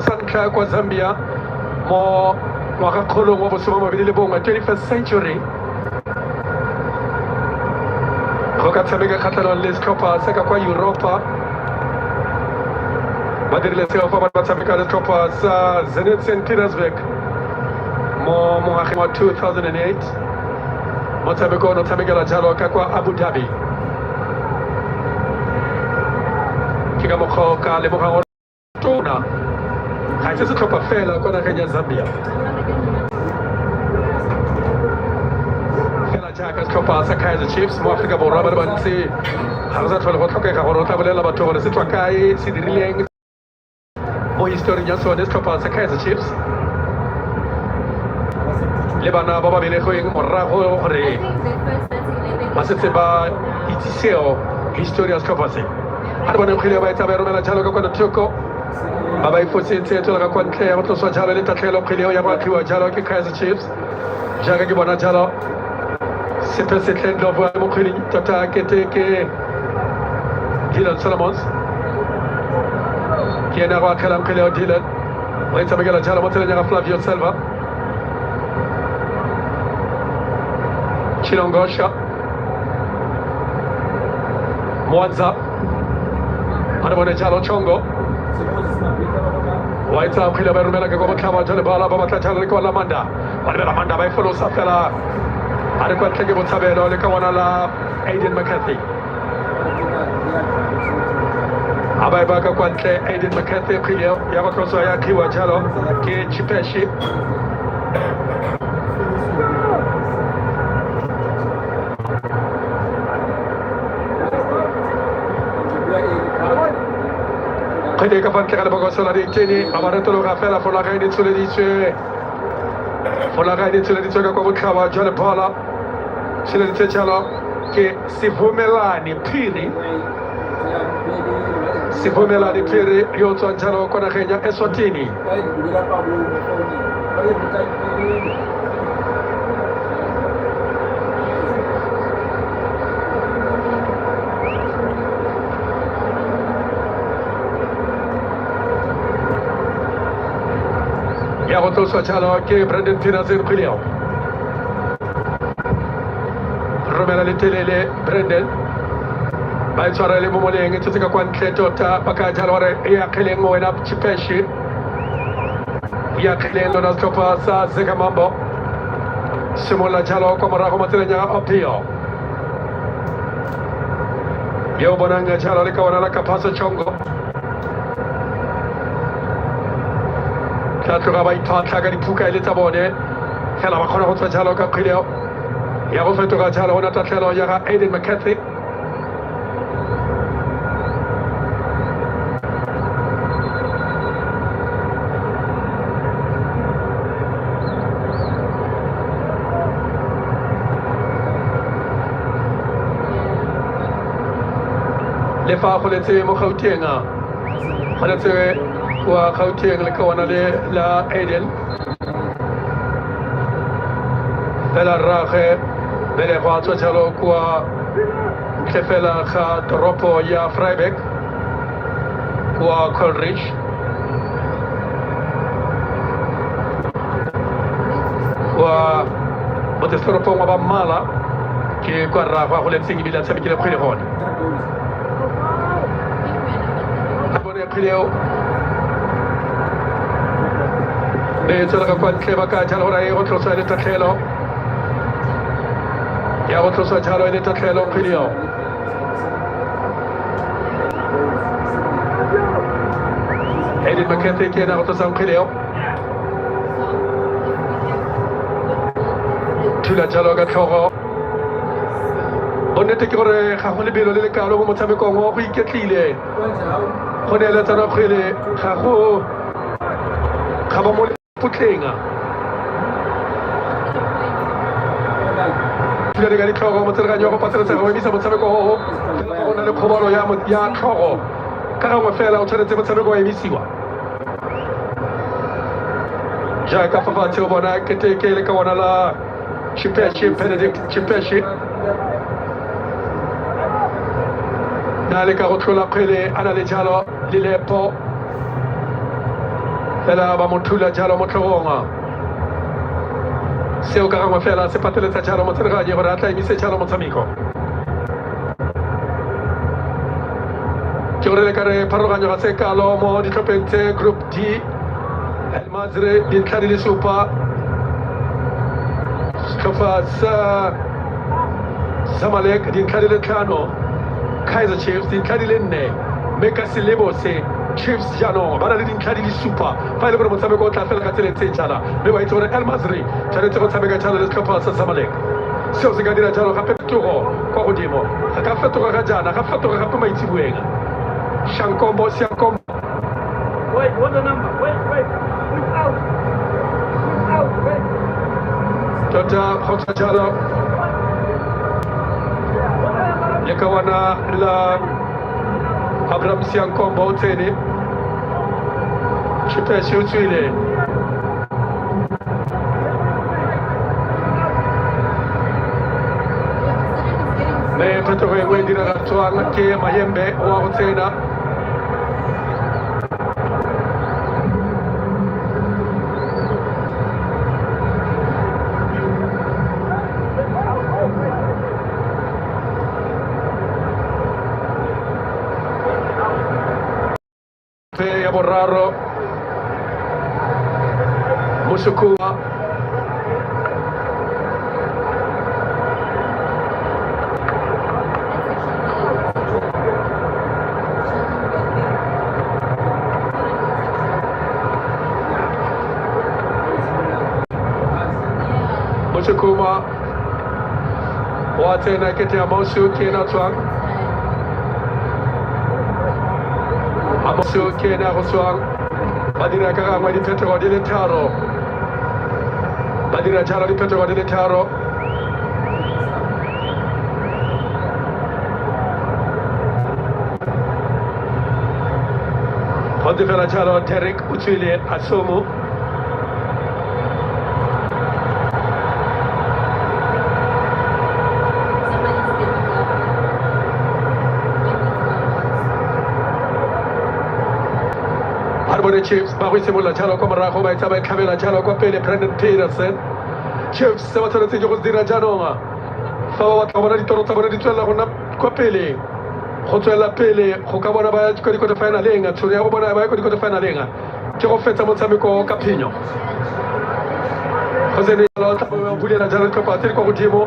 sehlopha sa ntlha kwa Zambia mo ngwagakgolong wa bosoma mabedi le bongwe 21st century go ka tshameka kgatlhanong le setlhopha sa ka kwa Europa. Ba dirile seo fa ba tshameka le setlhopha sa Zenit St. Petersburg mo ngwageng wa 2008. Motshameko ono tshamekela jalo ka kwa Abu Dhabi. Ke ka mokgwa ka lemogang tona ga se setlhopha fela kwa nageng ya Zambia fela jaaka setlhopha sa Kaizer Chiefs mo Aforika Borwa ba le bantsi ga re sa tlhole go tlhokega gore o tla bolela batho gore se tswa kae se dirileng mo historing ya sone setlhopha sa Kaizer Chiefs le bana ba ba belegweng morago gore ba setse ba itsiseo histori ya setlhopha se a re bone kgwele ba etsa ba e romela jalo ka kwana thoko ba ba ifositse tsela ka kwa ntle ya go tloswa jalo le tatlhelo kgweleo ya go atlhiwa jalo ke Kaizer Chiefs jaaka ke bona jalo sepe se tlhendlo boa mo kgweleng tota kete ke Dylan Solomons ke ena go akgelang kgweleo Dylan o e tshamekela jalo mo tseleng ya ga Flavio Silva Chilongosha Mwanza a re bone jalo Chongo wa etsa kgwele ba e romela ka kwa botlhaba jale bala ba batla jalo le kwa Lamanda ba lebela Manda ba e folosa fela a re kwa ntle ke botshabelo le ka bona la Aiden McCarthy a ba e baka kwa ntle Aiden McCarthy kgwele ya go tloswa ya khiwa jalo ke Chipeshi kgwele ka fa ntle ga lebokoso la ditene ba ba retologa fela folaga e ditsholeditswe ka kwa botlhaba jwa lephola tsholeditse jalo ke Sivumelani Phiri yo tswang jalo kwa nageng ya Eswatini ya go tloswa jalo ke Brandon Pinazin kgweleo romela le telele Brandon ba e tshwara le mo moleng e tshetse ka kwa ntle tota ba ka jalo gore e akgeleng wena Chipeshi e akgeleng lona setlhopha sa Zekamambo simolola jalo kwa morago mo tseleng ya Opio yo bonang jalo le ka bona la Kapaso Chongo tla tloga ba iphatlha ka diphuka e le tsa bone fela ba kgona go tswa jalo ka kgweleo ya go fetoga jalo go na tatlhelo ya ga Aiden McCarthy le fa go letse mo Gauteng go letse kwa Gauteng le ka wana le la Aiden fela rrage bele go a tswa jalo kwa ntle fela ga toropo ya Vryburg kwa Coleridge kwa motsesetoropong wa ba Mmala ke kwa rragwe a go letseng ebile a tshamekile kgwele gone a bone kgweleo le tswela ka kwa ntle ba ka jalo gore e go tloswa le tatlhelo ya go tloswa jalo e le tatlhelo kgweleo Aiden McCarthy ke ena go tlosang kgweleo thula jalo ka tlhogo bonnete ke gore ga go lebelo le lekalo mo motshamekong wa go iketlile go neeletsana kgwele ga ba mo putleng thula ka ditlhogo motseleganyo go pateletsega go emisa motshameko go na le kgobalo ya tlhogo ka gangwe fela o tshwanetse motshameko wa emisiwa jaaka fa fatshe o bona keteke le ka bona la Benedict Chipeshi na le ka go tlola kgwele a na le jalo le lepo ela ba mothula jalo mo tlhogonga seo ka gangwe fela se pateletsa jalo motsereganyi gore a tla emise jalo motshameko ke gore le kare pharologanyo ga se kalo mo ditlhopheng tse group D El Mazri dintlha di le supa setlhopha sa Zamalek dintlha di le tlhano Kaizer Chiefs dintlha di le 4 mme ka selebose Chiefs jaanong ba na le dintlha di le supa fa e le gore motshameko o tla fela ka tsela tse jana mme ba itse gore El Mazri tshwanetse go tshameka jalo le setlhopha sa Zamalek seo se ka dira jalo gape phetogo kwa godimo ga ka fetoga ga jana ga fetoga gape maitsibueng Shankombo Siankombo Wait, what's the number? Wait. Who's out? Wait. tota go tswa jalo le kawana la Abraham Siankombo o tsene Chipesi o tswile mme phetogo e nngwe e diragatswang ke Mayembe wa go tsena ya boraro Musukuma wa tsena ke tea Mosu ke na tswang Amosu ke na go tswang ba dira ka gangwe diphetogo di le tharo ba dira jalo diphetogo di le tharo go fela jalo Derek o tswile Asomo Harbor Chiefs ba go simolola jalo kwa morago ba etsa ba itlhabela jalo kwa pele Brandon Peterson Chiefs se ba tshwanetse go dira jaanong fa ba batla bona ditoro tsa bona di tswelela go nna kwa pele go tswelela pele go ka bona ba kwa di-quarter finaleng tšhono ya go bona ba ya kwa di-quarter finaleng ke go fetsa motshameko ka phenyo go sene jalo tla bulela jalo ditlhopha tse di kwa godimo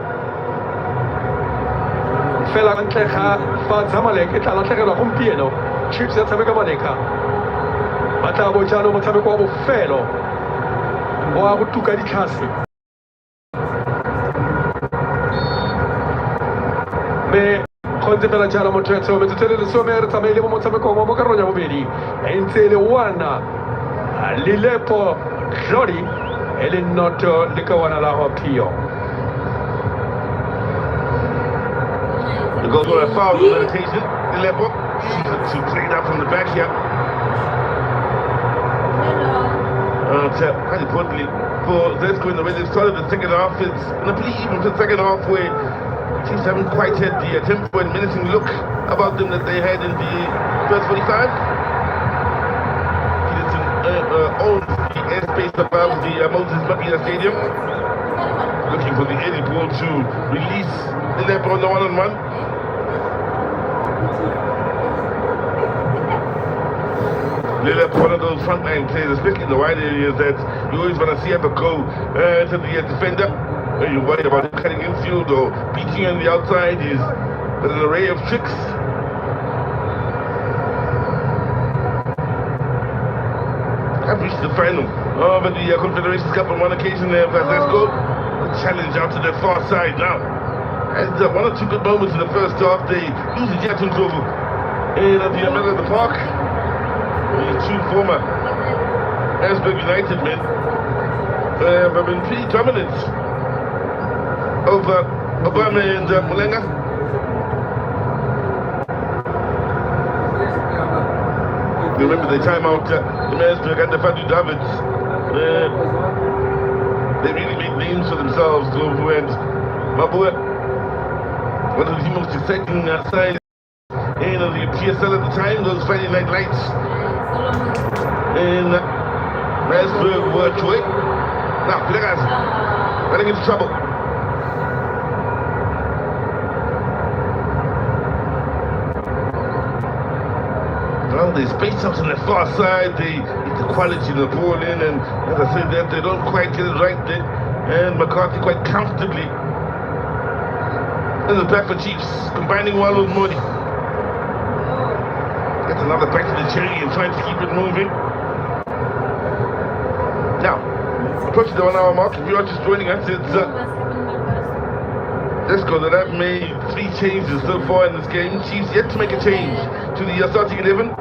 fela ka ntle ga fa Zamalek e tla latlhegelwa gompieno Chiefs ya tshameka maleka ba tla bo jaanong motshameko wa bofelo wa go tuka ditlhase mme go ntse fela jalo motho metsotso e le lesome re tsamaile mo motshamekong wa mo karolong ya bobedi e ntse e le one Lilepo Glory e le noto le kawana la Hopio. It goes on a foul meditation. Lilepo to play that from the back here. Quite importantly for Zesco in the way they started the second half, it's going to be even for the second half where teams haven't quite had the tempo and menacing look about them that they had in the first 45. Peterson owns the airspace above the Moses Mabhida Stadium, looking for the Eddie ball to release the Lilepo on the one-on-one. Lilepo, one of those frontline players, especially in the wide areas that you always want to see ever go to the defender. When you worry about him cutting infield or beating on the outside, he's got an array of tricks. I've reached the final of the Confederations Cup on one occasion there. Let's go. Challenge out to the far side now. And one or two good moments in the first half. They lose the Jackson's over in the middle of the park. The two former Asberg United men have been pretty dominant over Obama and Mulenga. You remember the time out in Asberg and the Fadu Davids. They really made names for themselves over and Mabua, one of the most exciting sides in the PSL at the time, those Friday Night Lights. And Rasberg worked away. Now, Villagas running into trouble. Well, they space out on the far side. They get the quality of the ball in, and as I said, that they don't quite get it right there. And McCarthy quite comfortably. And the back for Chiefs, combining well with Modi. Gets another back to the cherry and trying to keep it moving. Now, approaching the 1 hour mark. If you are just joining us, it's let's go. That have made 3 changes so far in this game. Chiefs yet to make a change to the starting 11.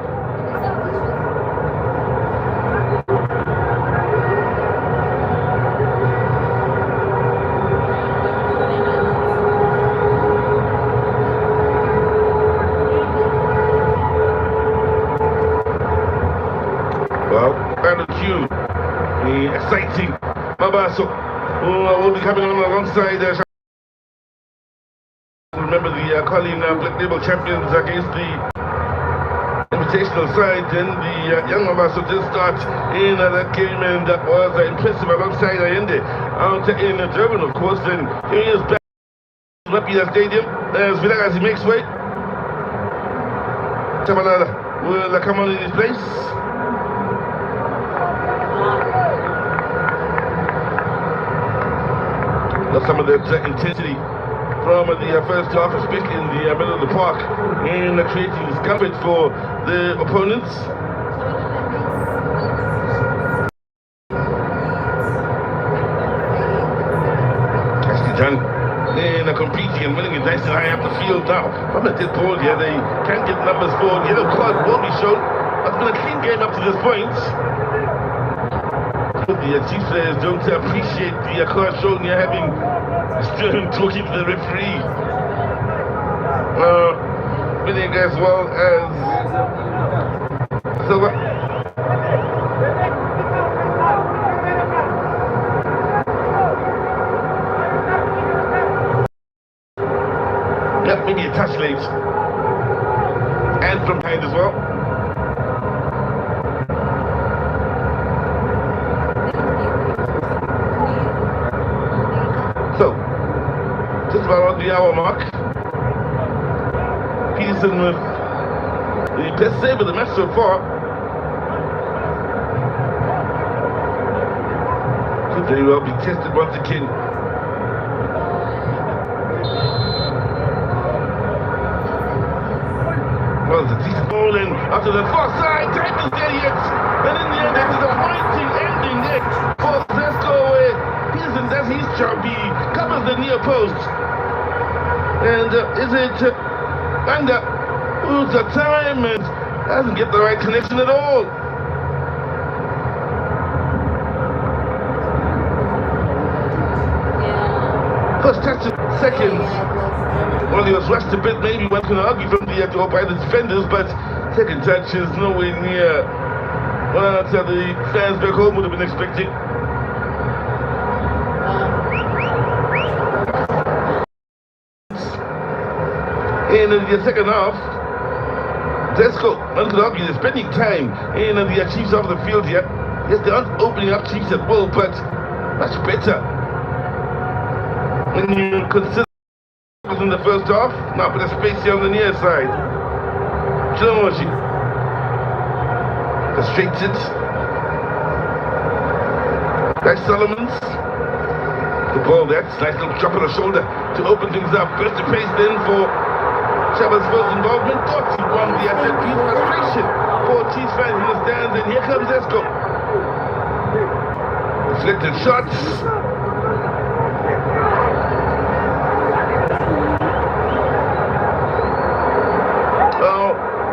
Well, final cue. The exciting Mabaso, who will be coming on alongside. Remember the Colleen Black Label champions against the invitational side. Then the young Mabaso did start in that game, and that was impressive alongside Allende out in Durban, of course. And here he is back at Rapida Stadium as Villagas he makes way. Chabalala will come on in his place. Lost some of that intensity from the first half, especially in the middle of the park, in creating discomfort for the opponents. Actually done in competing and winning and dicing high up the field now. From the dead ball here, they can't get numbers for yellow card will be shown. It's been a clean game up to this point. The Chiefs players don't appreciate the card shown here, having talking to the referee. Winning as well as Silva. Yep, maybe a touch late. And from behind as well. So, just about on the hour mark. Peterson with the best save of the match so far. Could very well be tested once again. Well, it's a decent ball in after the far side. Time is there yet. And in the end, it is a mighty ending there for Zesco. Peterson does his job. He covers the near post. And is it Banda who's the time and doesn't get the right connection at all? First touch of seconds. Well, he was rushed a bit, maybe one can argue from the goal by the defenders, but second touch is nowhere near what the fans back home would have been expecting. In the second half, Zesco, one could argue, is spending time in the Chiefs off the field here. Yes, they aren't opening up Chiefs at will, but much better when you consider in the first half. Now put a space here on the near side. Chilamoshi frustrated. Back Solomons. The ball there, nice little drop on the shoulder to open things up. First the pace then for Shaba's first involvement. Thought he won the set piece. Frustration for Chiefs fans in the stands, and here comes Zesco. Deflected shots.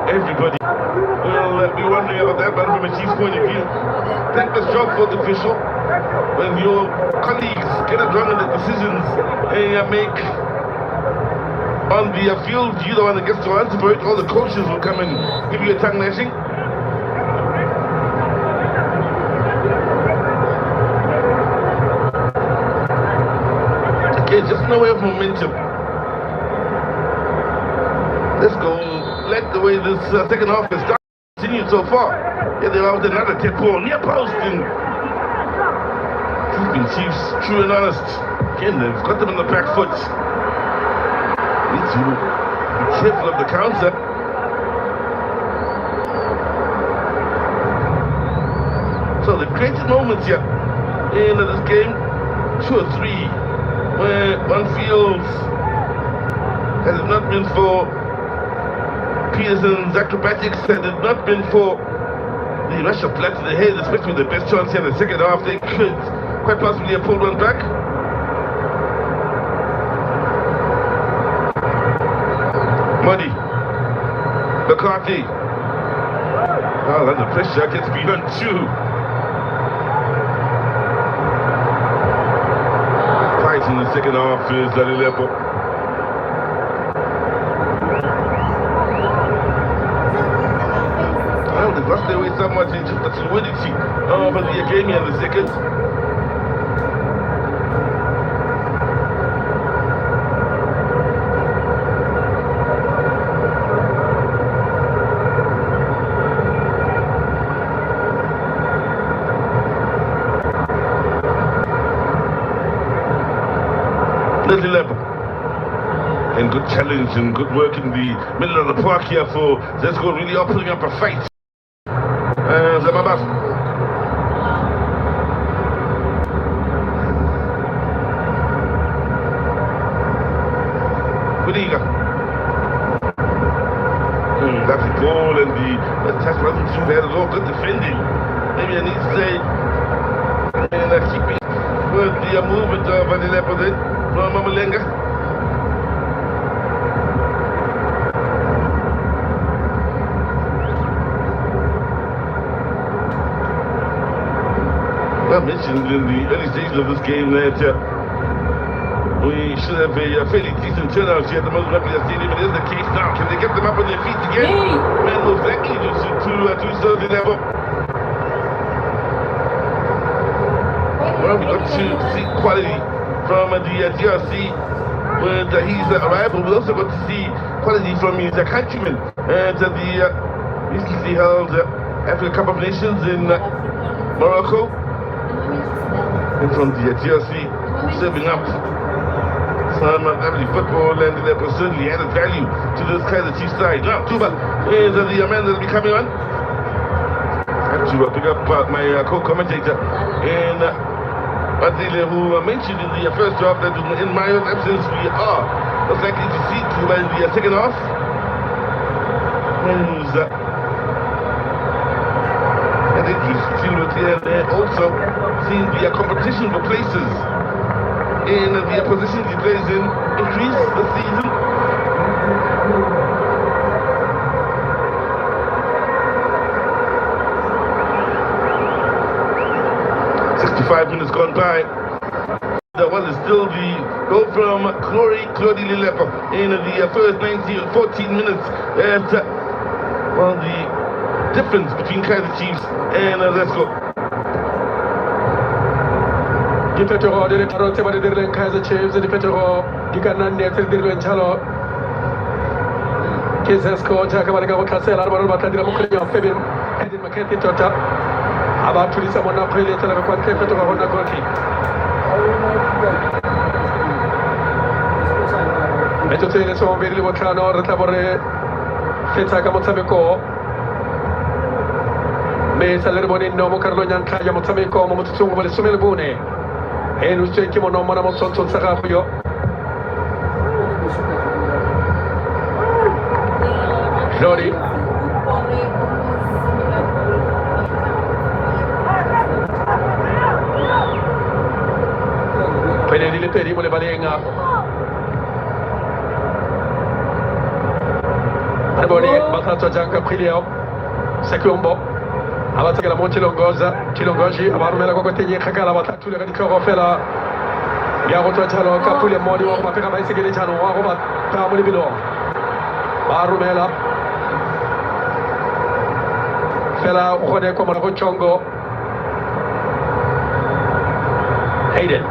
Everybody will be wondering about that one from a Chiefs point of view. Thankless job for the official. When your colleagues get it wrong in the decisions and you make on the field, you're the one that gets to answer for it. All the coaches will come and give you a tongue lashing. Okay, just no way of momentum. Let's go. Like the way this second half is done, continues so far. Yeah, they're out with another tip ball near post and keeping Chiefs true and honest. Again, they've got them on the back foot. Need to be careful of the counter. So they've created moments here in this game, 2 or 3, where one feels had it not been for Peterson's acrobatics, had it not been for the rush of blood to the head, especially with the best chance here in the second half, they could quite possibly have pulled one back. Muddy, McCarthy. Oh, under pressure, gets beyond 2. Fight in the second half is at a level. Well, they've lost their way somewhat into the fluidity of the game here in the second. Little level. And good challenge and good work in the middle of the park here for Zesco, really are putting up a fight. Zababas. Kudiga. That's the goal and the attack wasn't too bad at all. Good defending. Maybe I need to say, and keeping with the movement of the level then from Mamalenga. I mentioned in the early stages of this game that we should have a fairly decent turnout here at the most popular stadium. It is the case now. Can they get them up on their feet again? Man, most likely to do so the level. Well, we got to see quality from the DRC with his arrival. We also got to see quality from his countrymen at the recently held African Cup of Nations in Morocco. And from the DRC, serving up some lovely football, and they certainly added value to this Kaizer Chiefs side. Now, Tuba is the man that will be coming on. I have to pick up my co-commentator in Badile, who mentioned in the first half that in my own absence, we are most likely to see Tuba in the second half. I think he's still with here, and also seeing the competition for places in the positions he plays in increase this season. Minutes gone by. That one is still the goal from Claudie Lillepo in the first 14 minutes. Well, the difference between Kaizer Chiefs and Zesco. Di petro de paro te bari dirlen Kaizer Chiefs di petro di kanan ne ter dirlen chalo. Ke Zesco ja ka bari ga kasela arbaro batadira mo krenyo febin edin maketi tota. Aba tulisa mona kwele tala kwa ke petro hona goki. Meto tele so mbiri botano retabore feta ka motameko. Me salere boni no mo Carlo Nyanka ya motameko mo mutsungu bale sumele bune. Enu cheki mo no mona mo sonto sagafuyo. Lori Pwede dili peri mo le balenga. Arboni batato janka prilio. Sekumbo. Abataka la mon Chilongoji abarumela kwa tenye kakala batatu le kadika rofela. Ya roto chalo kapule modi wa mapeka ba isigele chano wa roba ta mo bilo. Barumela. Fela ukode kwa mwana chongo. Hayden.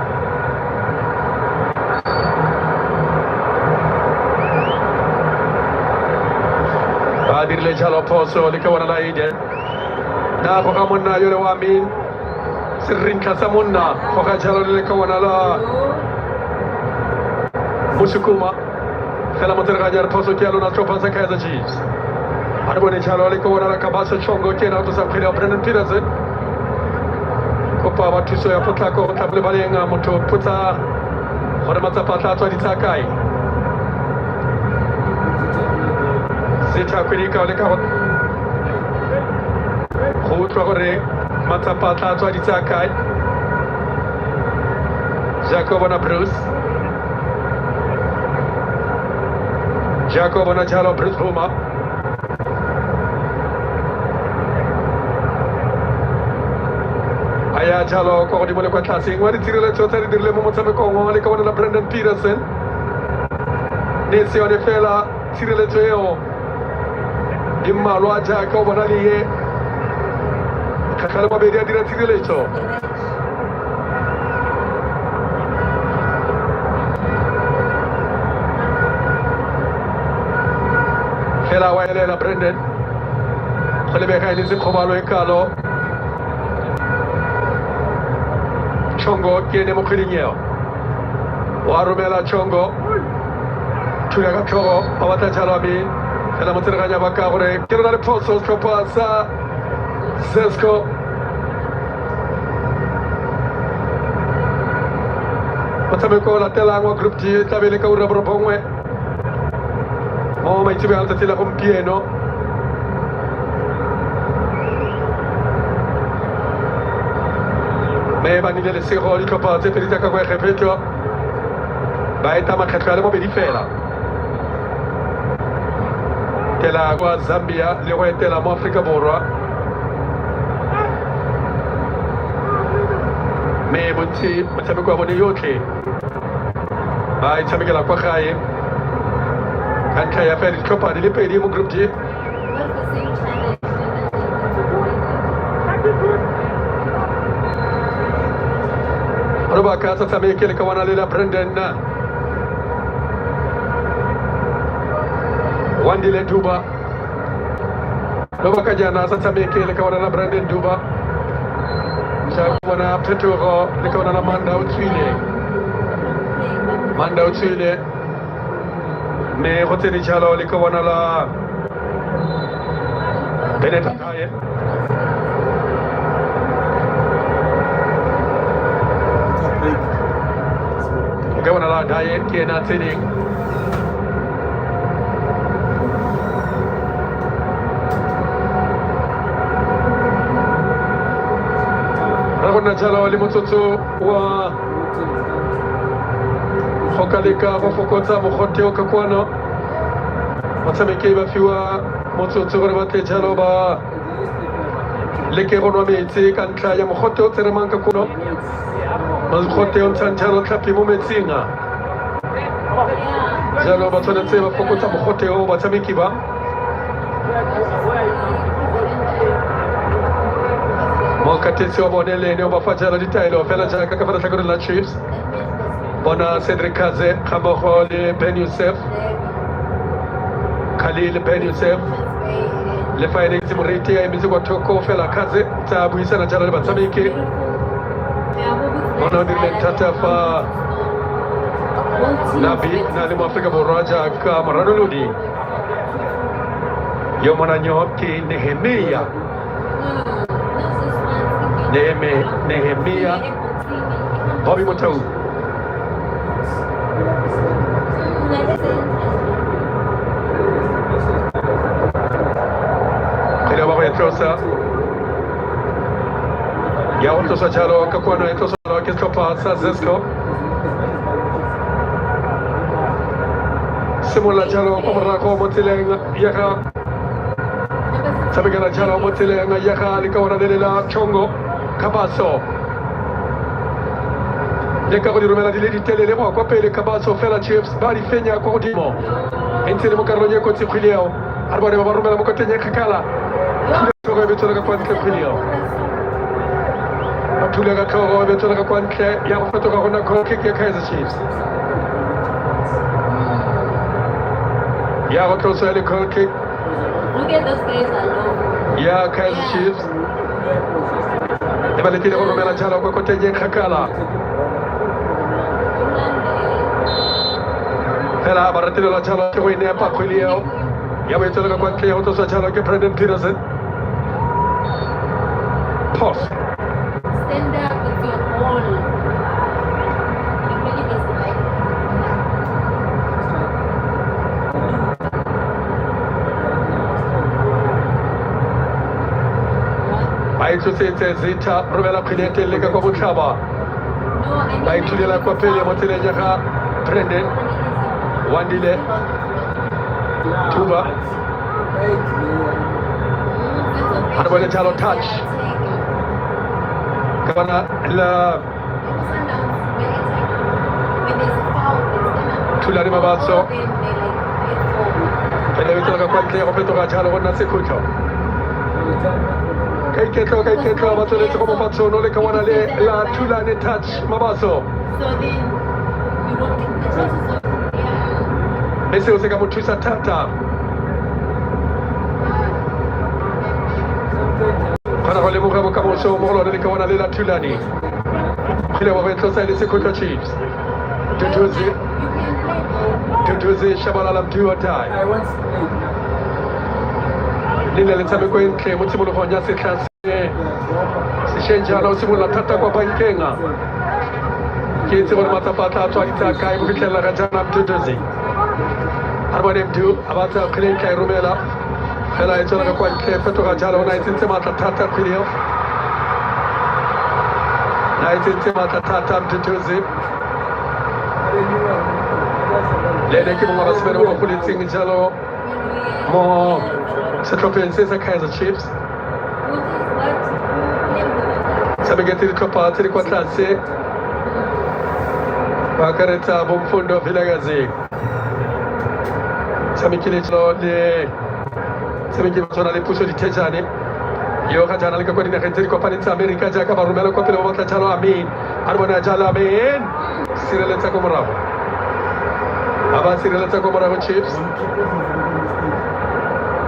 Badir le chalo poso likawana la Hayden. na go ga monna yo le wa min sirrinka sa monna go ga jalo le ka wana la musukuma fela motor ga jar poso kialo na tropa sa Kaizer Chiefs arbone jalo le ka wana la kabasa chongo kena to sa khile Brendan Peterson kopa batho so ya potla ko table balenga motho putsa gore matsapatla tswa ditsakai setha kwedi ka le ka go utlwa gore matsapatla tswa ditsakai Jacob na Bruce Jacob na jalo Bruce Roma aya jalo ko di mole kwa tlase ngwa di tirele tsotsa di dirile mo motshameko ngwa le ka bona Brendan Peterson ne se yone fela tirele tseo di mmalwa jaaka o bona le ye kakhala mabedi a dira tirele tso fela wa elela Brendan go lebega ile se khobalo e kalo Chongo tiene mokhilinyo warumela Chongo tuyaga Chongo awata jalami kana mutiraganya bakagore kirana le poso kopasa Sesko Matameko la tela ngwa group G tabele ka urabro bongwe mai tibe alta tela compieno me banile le sero di capate per itaka kwa repeto ba eta makhatla mo bedi fela tela kwa Zambia le kwa tela mo Afrika Borwa me bonti matameko abone yote ba itamekela kwa khaye kan kaya feli kopa di le pedi mo group G Roba ka sasa mekele ka wana lela Brendan na Wandile Duba Roba ka jana sasa mekele ka wana Brendan Duba Sa wana Petro le ka wana Manda Utswile me hoteli chalo le ka wana la Beneta Kaye Gavana la diet kena training Rabona jalo limutsotso wa Hokaleka mofokotsa mokhote o kakwana Matsameke ba fiwa motsotso gore ba tle jalo ba leke go nwa metsi ka ntlha ya mokhote o tseremang ka kuno Mazukhote on tantalo tlapi mo metsinga jalo ba tshwanetse ba fokotsa mokhote o batshameki ba mo katesi wa bone le ne o ba fa jalo ditaelo fela jaaka ka fela tlhakore la Chiefs bona Cedric Kaze khamogo le Ben Youssef Khalil Ben Youssef le fa ene tsimoriti ya emitse kwa thoko fela Kaze tsa buisana jalo le batshameki Ono dire tata fa Nabi na le Afrika Borwa jaaka Marano Lodi yo mona nyoki Nehemia Bobby Motau Kila baba yatrosa ya otro sachalo kakwana yatrosa que pasa Sesko Simula jalo komra ko motilenga yaka Sabigala jalo motilenga yaka likawara delela Chongo Kabaso Yaka ko dirumela diledi tele le mo kwa pele Kabaso fela Chiefs bari fenya ko dimo Entele mo karronye ko tsikhileo arbane ba rumela mo ko tenya kakala ko be tsola kwa tsikhileo Tulega Koro betona kwa ntle ya go fetoga gona goal kick ya Kaizer Chiefs ya go tlosa le goal kick Look at those guys alone. ya Kaizer Chiefs ebalekile boromela jalo kwa kotenye kgakala fela ba retelelwa jalo ke go e nepa kgwele eo ya boetselega kwa ntle ya go tloswa jalo ke Brandon Peterson. Pause. Stand up with your all. You really dislike ba itsosetse zita romela kgwele ya teng le ka kwa botlhaba ba ithulela kwa pele mo tseleng ya ga Brandon Wandile Tuba a bone jalo touch ka bona la thulane mabatso pele betselega kwa ntle go fetoga jalo go nna sekhutlo ka iketlo ba tsweletse go mofa tshono le ka bona le la thulane touch mabatso mme seo se ka mo thusa thata kgona go lemoga bokamoso mo go lone le ka bona le la thulane kgile ba betlosa le sekhutlo Chiefs Duduzi Shabalala do or die le le tshameko e ntle mo tshimologong ya setlha se shenjana o simolola thata kwa bankenga ke itse gore matsapa a tla tswa itsa kae go fitlhelela ga jana Duduzi a bone mdu a batla kgwele e tla e romela fela e tswela kwa ntle fetoga jalo na e tsentse maatla thata kgwele eo na e tsentse maatla thata Duduzi le ene ke mongwe wa basebele ba ba goletseng jalo mo setlhopheng se sa Kaizer Chiefs tshameketse ditlhopha tse di kwa tlase ba akaretsa bomfundo Vilakazi tshamekile jalo le tshamekile ba tshwana le puso dithejane yo ga jana le ka kwa dinageng tse di kopaneng tsa Amerika jaaka ba romela kwa pele ba batla jalo Amin a re bona jalo Amin sireletsa ko morago aba sireletsa ko morago Chiefs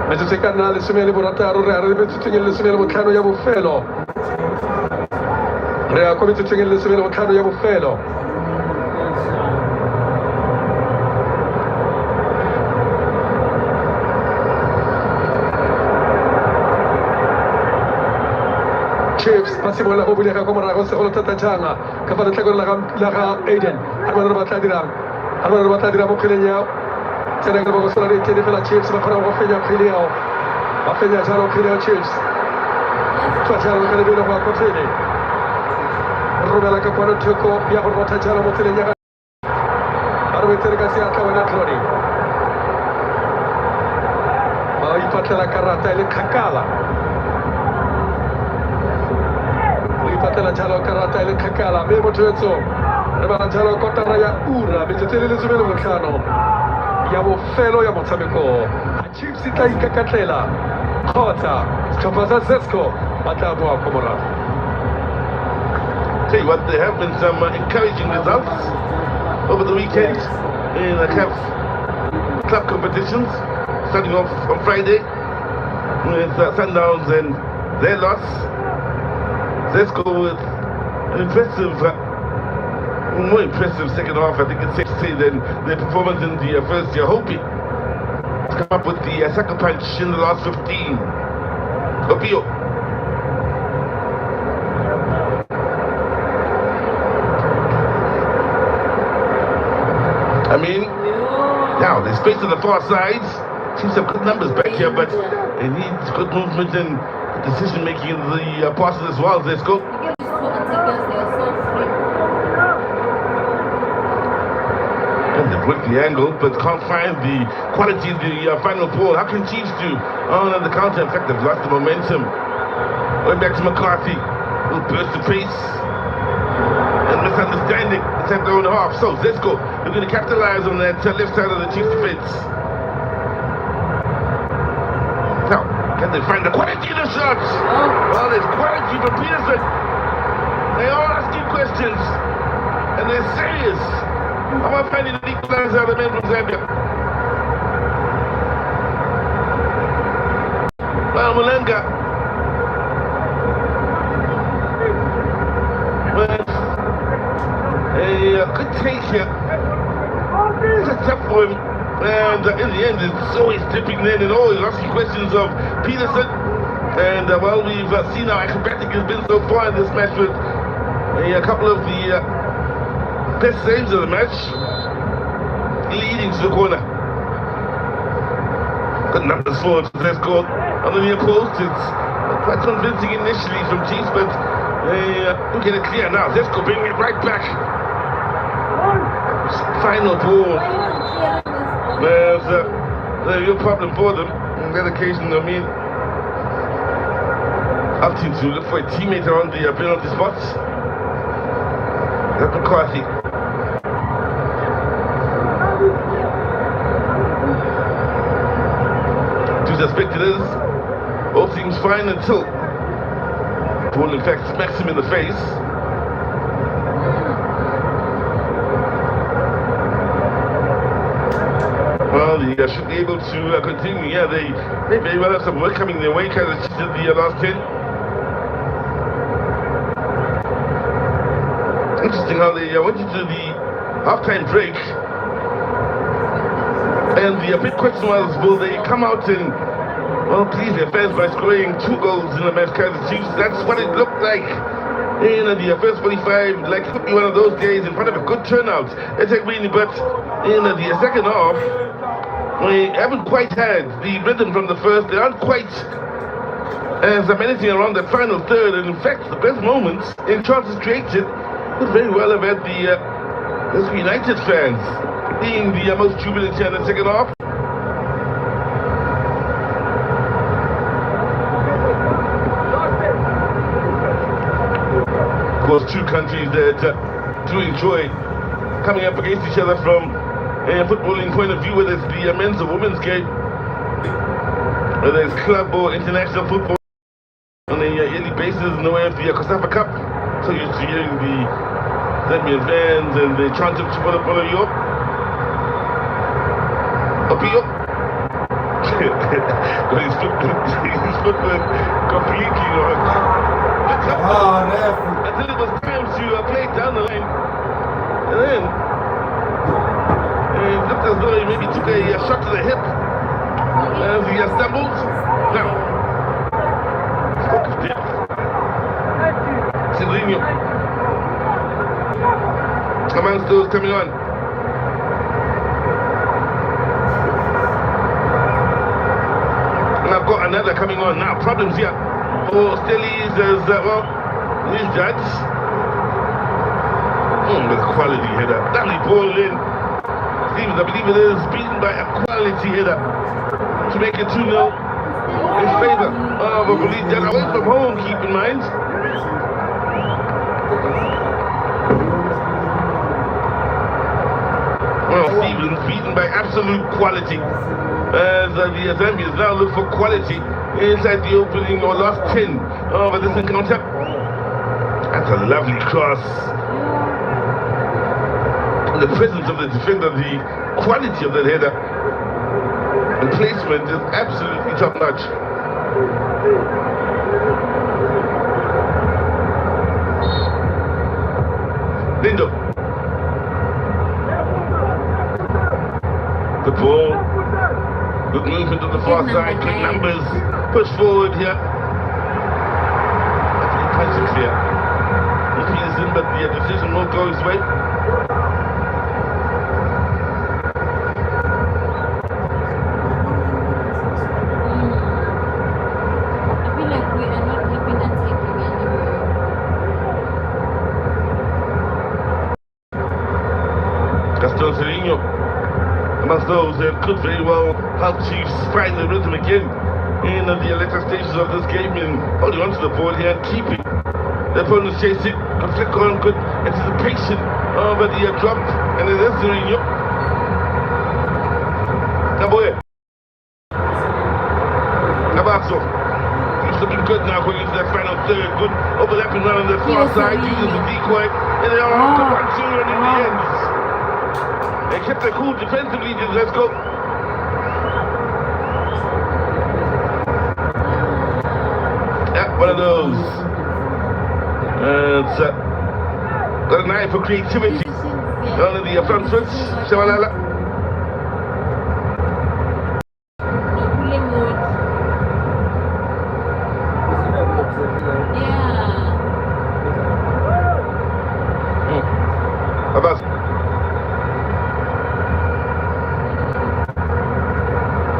metsotso e ka nna lesome le borataro re a re metsotsong e le lesome le botlhano ya bofelo re ya kwa metsotsong e le lesome le botlhano ya bofelo Chiefs ba simolola go bulega kwa morago segolo thata janga ka fa letlhakore la ga Aiden a re ba tla dirang mo kgweleng yao tsena ke ba go sola ditene fela Chiefs ba kgona go fenya kgwele yao ba fenya jalo kgwele yao Chiefs tswa jalo ka lebelo go ya kwa pele romela ka kwano thoko ya go rotha jalo mo tseleng ya ga a re boetsele ka seatla wena Tlhodi ba ipatlela karata e le kgakala patela jalo karata e le kgakala mme mothoetso re bana jalo kotara ya ura metsotso e le lesome le botlhano ya bofelo ya motshameko a Chiefs e tla ikakatlela kgotsa setlhopha sa ZUFC ba tla boa ko morago. Tell you what, there have been some encouraging results over the weekend in the CAF club competitions, starting off on Friday with Sundowns and their loss. Let's go with an impressive, more impressive second half, I think it's safe to say, than their performance in the first year. Hopi to come up with the second punch in the last 15. Hopio. I mean, now there's space on the far sides. Seems some good numbers back here, but it needs good movement and decision making in the passes as well. Let's go. And they break the angle, but can't find the quality of the final ball. How can Chiefs do on the counter? In fact, they've lost the momentum. Going back to McCarthy, will burst the pace and misunderstanding inside their own half. So let's go. They're going to capitalize on that left side of the Chiefs defense. Now, can they find the quality of the shots? Well, there's quality for Peterson. They are asking questions, and they're serious. How about finding the equalizer of the men from Zambia? Well, Mulenga take here. It's a tough one. And in the end, it's always dipping in and always asking questions of Peterson. And well, we've seen how acrobatic has been so far in this match with a couple of the best saves of the match leading to the corner. Good numbers for this goal on the near post. It's quite convincing initially from Chiefs, but we'll get it clear now. Let's go bring it right back. Final ball. There's a real problem for them on that occasion. I mean, opting to look for a teammate around the penalty spots. That's McCarthy. To the spectators, all seems fine until Paul in fact smacks him in the face. Well, they should be able to continue. Yeah, they very well have some work coming their way. Kaizer cheated the last 10. Interesting how they went into the halftime break. And the big question was, will they come out and, well, please their fans by scoring 2 goals in the match, Kaizer Chiefs? That's what it looked like. In the first 45, like it could be one of those days in front of a good turnout. It's like really, but in the second half, we haven't quite had the rhythm from the first. They aren't quite as amazing around the final third. And in fact, the best moments in chances created could very well have had the United fans being the most jubilant here in the second half. Of course, two countries that do enjoy coming up against each other from a footballing point of view, whether it's the men's or women's game, whether it's club or international football on a yearly basis in the way of the Kosafa Cup. So you're hearing the Zambian fans and the chant of Chipolopolo. Opio. His footwork completely wrong. Until it was time to play it down the line. And then it looked as though he maybe took a shot to the hip as he stumbled. Now, spoke of depth. Silvino amongst those coming on. And I've got another coming on now. Problems here for Stellies as well. His judge. With a quality header. Lovely ball in. Stevens, I believe it is, beaten by a quality header to make it 2-0 in favor of a police jet away from home, keep in mind. Well, Stevens beaten by absolute quality as the Zambians now look for quality inside the opening or last 10 of this encounter. That's a lovely cross. The presence of the defender, the quality of that header, the placement is absolutely top notch. Lindo. Good ball. Good movement on the far side. Good numbers. Push forward here. Actually punches here. Peterson, but the decision won't go his way. Amongst those that could very well help Chiefs find the rhythm again in the later stages of this game and holding onto the ball here and keeping the opponents chasing. Good flick on, good anticipation over the drop, and it is Zerinho. Naboye. Nabasso. He's looking good now going into that final third. Good overlapping run on the far side, uses the decoy, and they are on to 1-2 and in the end. They kept their cool defensively. Let's go. Yeah, one of those. It's got an eye for creativity. Down in the front foot, Shabalala. Abbas.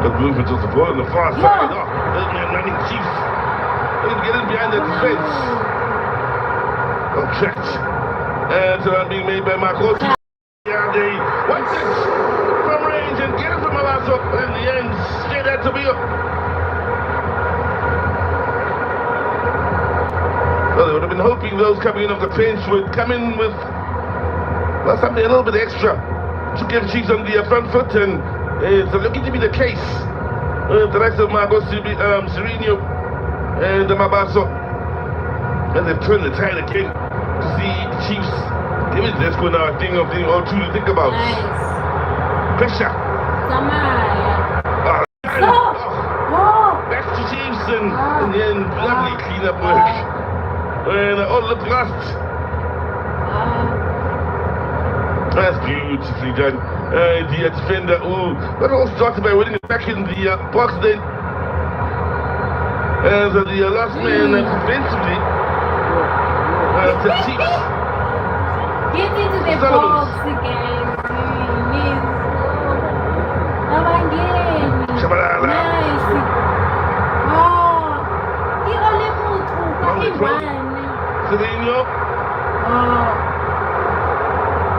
The movement of the ball on the far side. Oh, there's man running Chiefs. He's getting behind the defense. Contract. And being made by Marcos. Yeah, they want it from range and get it from Alasso. In the end, straight out to Bio. Well, they would have been hoping those coming in off the bench would come in with something a little bit extra to give Chiefs on the front foot, and it's looking to be the case. The rest of Marcos, Sereno, and Mabaso, and they've turned the tide again to see the Chiefs. Give it this one now, a thing or two to think about. Nice. Pressure. Back to Chiefs, and in the end, lovely clean-up work. And all looked lost. That's beautifully done. The defender, but all started by winning it back in the box then. And the last man defensively to Chiefs. Get into the box again. Shabalala. Nice. Sereno.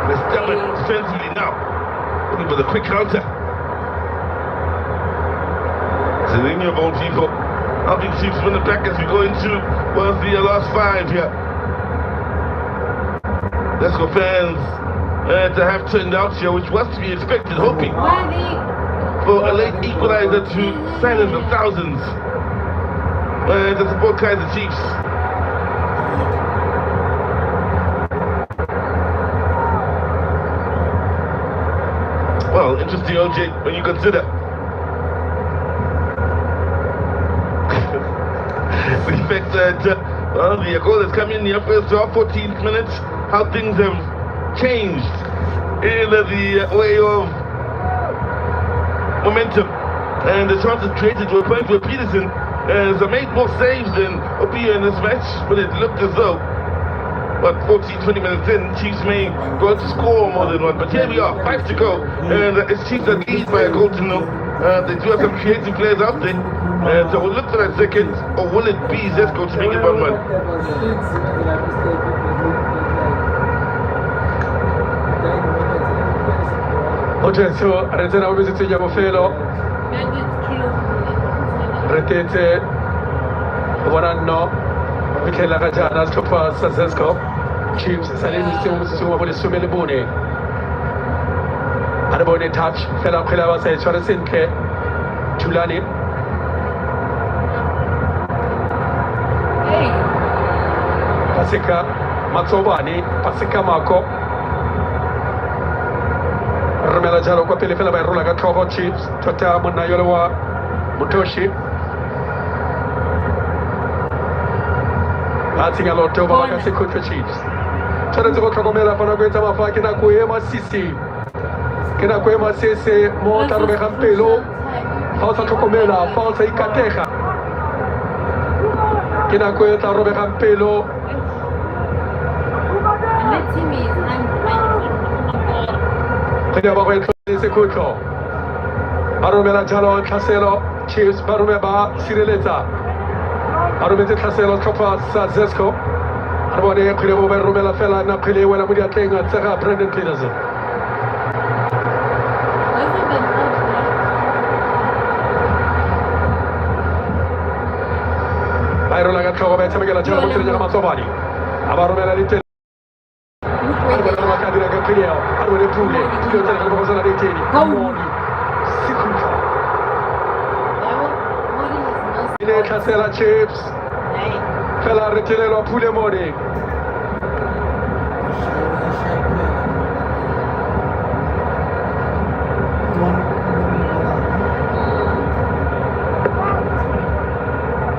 Let's step it defensively now. Looking for the quick counter. Sereno of all people. Helping Chiefs win it back as we go into the last 5 here. Let's go fans to have turned out here, which was to be expected, hoping for a late equalizer to silence of thousands to support Kaizer Chiefs. Well, interesting, OJ, when you consider the fact that the goal has come in the first 14th minutes, how things have changed in the way of momentum, and the chances created to a point where Peterson has made more saves than Opia in this match, but it looked as though 14-20 minutes in, Chiefs may go to score more than one. But here we are, 5 to go, and it's Chiefs that lead by a goal to nil. They do have some creative players out there, so we'll look for that second, or will it be Zesco to make it 1-1? Ocesso, Rezena Obisiti Yamofelo, Retete, Warano, Michela Rajana, Stopa, Sazesco, Chiefs, Salim, Sumaboli Sumelibuni. Adaboni touch, Fela Kilava says, Charasinke, Tulani. Pasika, Matsobani, Pasika Marco. Romela Jalo kwa pili fela by Rulaga Toho Chiefs, Tota Muna Yolowa Mutoshi. Atinga Loto Bakasi Kutra Chiefs. Charazo Kagomela Panagweta Mafakina Kuema Sisi. Kina Kuema Sisi, Montarbe Hampelo, Falsa Tokomela, Falsa Ikateja. Kina Kueta Robe Hampelo. Kaya bago ito si Kuko. Arumela Jalo Caselo, Chiefs Barumeba Sirileta. Arumete Caselo Copa Zesco. Armone Kilibo Rumela Fela Napoli when Amudia King at Sarah Brendan Peterson. Irola Gatro Betamagala Jalo Masobani. Abarumela Little. Casella Chips, Fella Retilero Pulemori.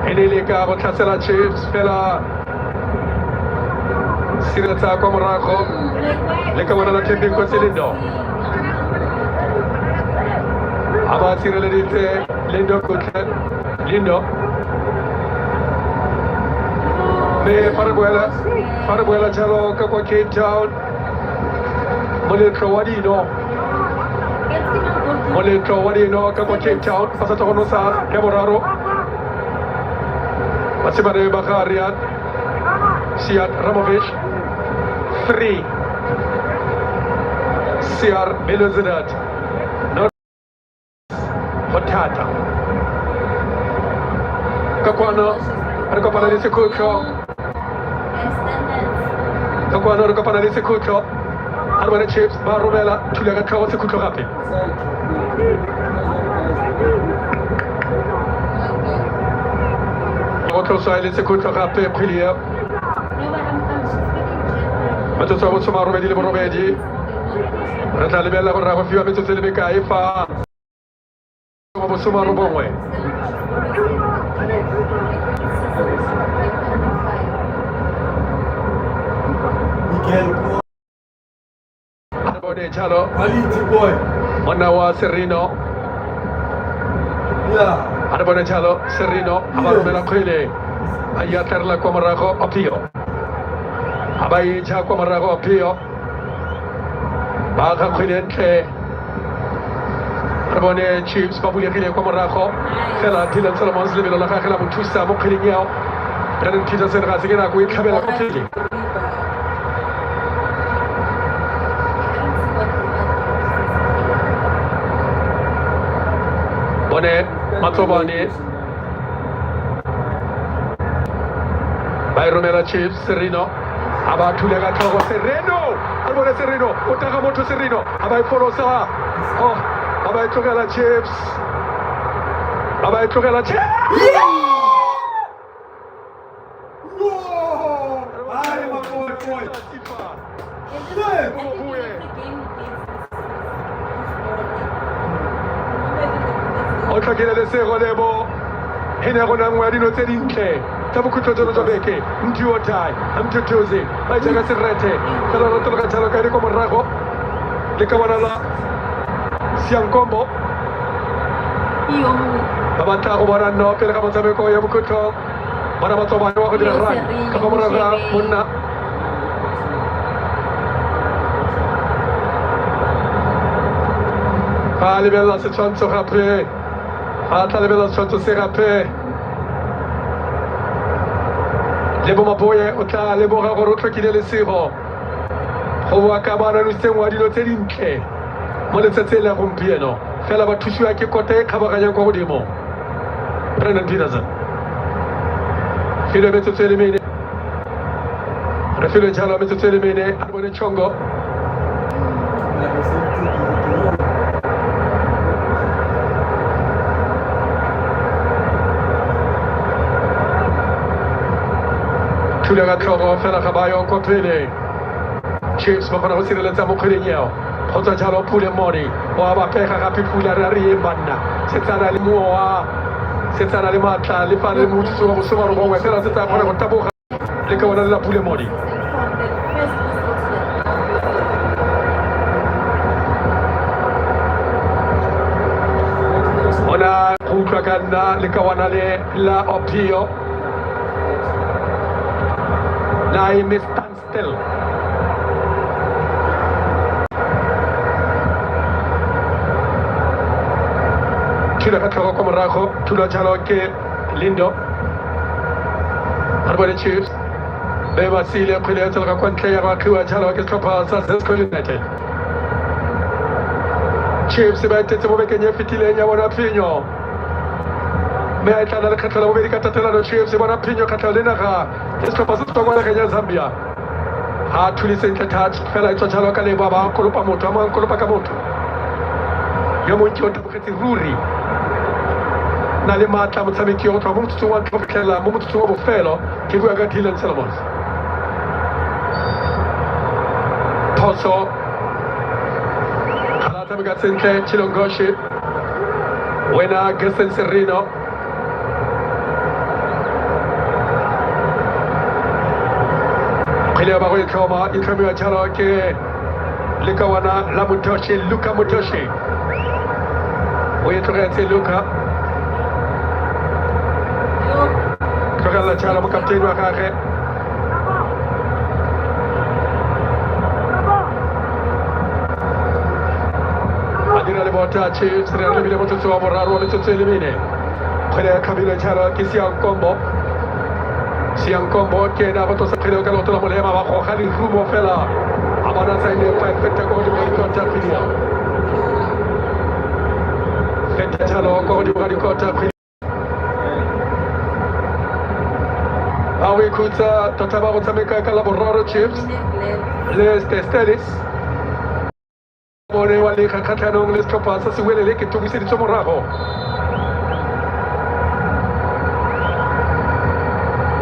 Enelica, Casella Chips, Fella sireletsa kwa morago le ka bona la technical Lindo a ba sireleditse Lindo kutleng Lindo me farabuela jalo ka kwa Cape Town moletlo wa dino ka kwa Cape Town pasata kono sa ya boraro Masibare Bakarian Siad Ramovic 3 Siar Beluzinat Not Hotata Kakwano Rekopana di Sekucho Kakwano Rekopana di Sekucho Arwana Chips Barumela Tuliaga Kawa Sekucho Rapi Otro Saili Sekucho Rapi Prilia Matoso Mosuma Romedi Le Boromedi Ratali Bella Borra Fio Metoso Le Becaifa Mosuma Robonwe Bode Chalo boy. Manawa Serino Yeah. Adabone Chalo Serino Abarumela Kwele Ayatarla Kwamarago Opio Abai Cha Kwamarago Opio Baka Kwinente Adabone Chiefs Babuya Kile Kwamarago Kela Tilan Solomons Libelo La Kakela Mutusa Mokilinyao Renan Peterson Razigena Kwi Kabela Kopili Bone Matobani Bayromera Chiefs Serino Aba Tulega Togo Sereno Albone Serino Utagamoto Serino Abai Forosa Oh Abai Togala Chiefs Abai Togala Chiefs Ai, uma boa, foi. Otakile de Seronebo Henagona Wadino Tedinke Tabukuto Jobeke Mtuotai Amtutuzi Bajaga Serete Kalorotoka Chalakari como Rago de Kawanala Siankombo Abata Obarano Pelakamotabeko Yabukuto Manamatoba Wako de Ran Kakamara Munna Alibella se chanto rapé Atalibella chanto se rapé Lebo maboye ota lebo ragoroto kile le siro Owa kamara nuste wadino telinke Mole tsetela rompieno Fela batushu yake kote kabaganya kwa udimo Brennan Peterson Filo meto telemene Refilo jalo meto telemene Arbone chongo Tulega Togo Fela Kabayo Kopele Chiefs Mafana Hosire Leta Mokrinyao Hota Jalo Pule Mori Waba Peka Rapi Pula Rari Mbana Setana Limoa Setana Limata Lipane Mutu Musuma Rubo Fela Seta Kona Tabu Leka Wana La Pule Mori Ona Kukrakanda Leka Wana La Opio Lai me stand still. Tula katoro como rajo, tula chalo ke lindo. Arbore Chiefs. Beba sile kule tula kwante ya wakiwa chalo ke tropa sasa United. Chiefs ba tete mo bekenya fitile nya wana pinyo. Me aitana la katala mo berika tatela no Chiefs wana pinyo katalena ka. Esto pasa todo la Kenya Zambia. Ha tulisente touch fela ito chalo kale baba kulupa moto ama kulupa kamoto. Yomo nchi otabukati ruri. Na le mata mutsamiki oto mutu tuwa tropikela mutu tuwa bofelo kivu ya gati Dylan Solomons. Toso Kalata Migatsente Chilongoshi Wena Gerson Serino Kile ba go koma ikamiwa chalo ke likawana la Mutoshi Luka Mutoshi. Oye togete Luka. Kagala chala mo kapten wa kake. Adira le botachi, sera le bile botachi wa boraro le totse le mine. Kile kabila chala kisi an combo. Si an combo ke na boto sa kile kalo to la molema ba ko khali rumo fela. Amana sa ile pa fetta ko di konta finia. Fetta chala ko di konta finia. Awe kuta tataba utameka kala boraro chips les testelis bore wale kakata no les topasa si wele leke tugu sidi somo raho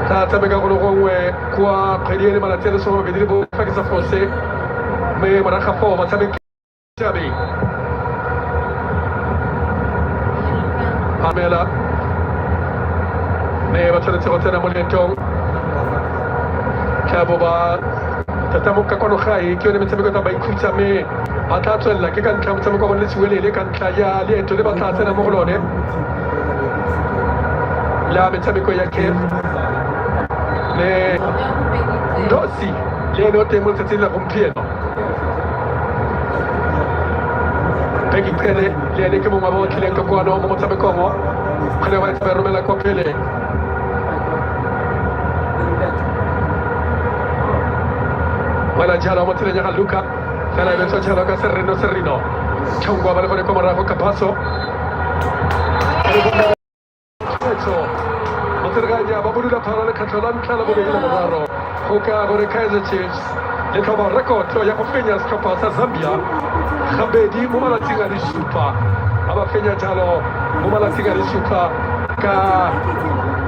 tatameka kono kongwe kwa prediere malatele somo vedere bo fakisa fosse me maraka fo matameka tabi Pamela me batale tsotena molentong Kaboba tatamuka kono khai kione metsameko ta baikuta me batatswella ke ka ntla motsameko wa lesiwelele ka ntla ya leeto le batlatse na mogolone la metshameko ya kef le dosi le no temo tsatsela gompieno peki pele le ke mo mabo tlile ka kwa no mo motsameko mo khale wa tsaba romela kwa pele wala jalo mo tile nyaga Luka fela be so jalo ka serrino chongwa bale ko mara ko kapaso eso moterga ya babu da parole katolan kala bo be maro ko ka gore Kaizer Chiefs le ka record to ya ko fenya skapa sa Zambia khabedi mo mala tinga di super aba fenya jalo mo mala tinga di super ka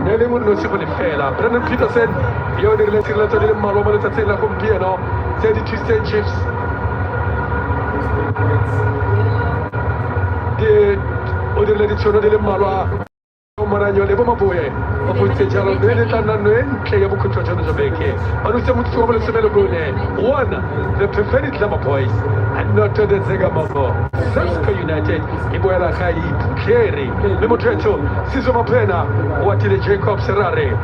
nele mun no sibole fela Brennan Peterson yo de relatir la to de malo mala tatsela ko pieno c'est du Kaizer Chiefs de odeur l'edizione delle malwa Maragno le bomba boye o poi jalo bene tanna noen che ya buku chocho no jobeke anu se mutu ko se melo gone one the preferred lama boys and not the Zega Mambo Sasko United iboela kai keri le motrecho sizo mapena watile Jacob Serrare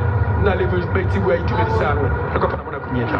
na level beti wa itu bisangu tukapana kuna kunyeta